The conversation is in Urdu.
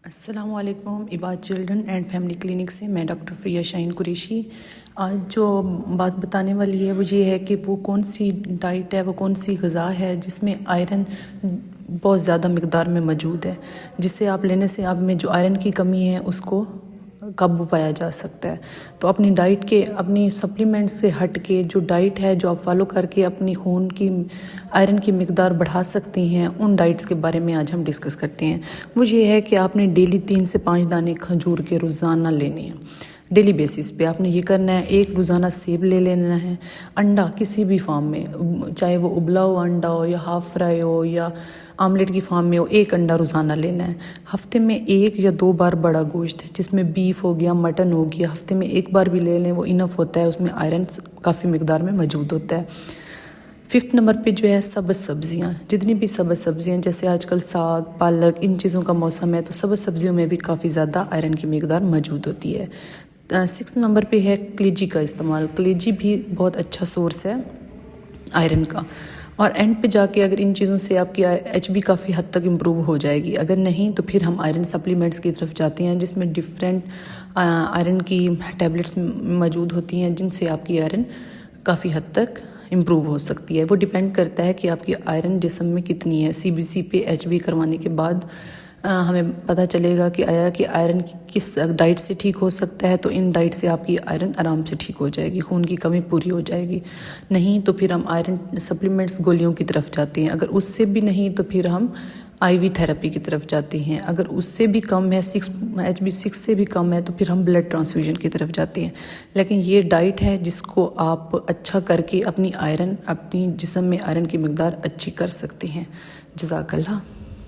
السلام علیکم عباد چلڈرن اینڈ فیملی کلینک سے میں ڈاکٹر فریہ شاہین قریشی آج جو بات بتانے والی ہے وہ یہ ہے کہ وہ کون سی ڈائٹ ہے، وہ کون سی غذا ہے جس میں آئرن بہت زیادہ مقدار میں موجود ہے، جس سے آپ لینے سے آپ میں جو آئرن کی کمی ہے اس کو قابو پایا جا سکتا ہے۔ تو اپنی ڈائٹ کے اپنی سپلیمنٹ سے ہٹ کے جو ڈائٹ ہے جو آپ فالو کر کے اپنی خون کی آئرن کی مقدار بڑھا سکتی ہیں، ان ڈائٹس کے بارے میں آج ہم ڈسکس کرتے ہیں۔ وہ یہ ہے کہ آپ نے ڈیلی 3 سے 5 دانے کھجور کے روزانہ لینے ہیں، ڈیلی بیسس پہ آپ نے یہ کرنا ہے۔ ایک روزانہ سیب لے لینا ہے۔ انڈا کسی بھی فارم میں، چاہے وہ ابلا ہوا انڈا ہو یا ہاف فرائی ہو یا آملیٹ کی فارم میں ہو، ایک انڈا روزانہ لینا ہے۔ ہفتے میں 1 یا 2 بار بڑا گوشت جس میں بیف ہو گیا، مٹن ہو گیا، ہفتے میں 1 بار بھی لے لیں وہ انف ہوتا ہے، اس میں آئرن کافی مقدار میں موجود ہوتا ہے۔ 5 نمبر پہ جو ہے سبز سبزیاں، جتنی بھی سبز سبزیاں جیسے آج کل ساگ، پالک، ان چیزوں کا موسم ہے تو سبز سبزیوں میں بھی کافی زیادہ آئرن کی مقدار موجود ہوتی ہے۔ 6 نمبر پہ ہے کلیجی کا استعمال۔ کلیجی بھی بہت اچھا سورس ہے آئرن کا، اور اینڈ پہ جا کے اگر ان چیزوں سے آپ کی ایچ بی کافی حد تک امپروو ہو جائے گی، اگر نہیں تو پھر ہم آئرن سپلیمنٹس کی طرف جاتے ہیں جس میں ڈفرینٹ آئرن کی ٹیبلٹس موجود ہوتی ہیں جن سے آپ کی آئرن کافی حد تک امپروو ہو سکتی ہے۔ وہ ڈیپینڈ کرتا ہے کہ آپ کی آئرن جسم میں کتنی ہے۔ سی بی سی پہ ایچ بی کروانے کے بعد ہمیں پتہ چلے گا کہ آیا کہ آئرن کس ڈائٹ سے ٹھیک ہو سکتا ہے، تو ان ڈائٹ سے آپ کی آئرن آرام سے ٹھیک ہو جائے گی، خون کی کمی پوری ہو جائے گی۔ نہیں تو پھر ہم آئرن سپلیمنٹس گولیوں کی طرف جاتے ہیں، اگر اس سے بھی نہیں تو پھر ہم آئی وی تھراپی کی طرف جاتے ہیں، اگر اس سے بھی کم ہے، ایچ بی 6 سے بھی کم ہے تو پھر ہم بلڈ ٹرانسفیوژن کی طرف جاتے ہیں۔ لیکن یہ ڈائٹ ہے جس کو آپ اچھا کر کے اپنی جسم میں آئرن کی مقدار اچھی کر سکتے ہیں۔ جزاک اللہ۔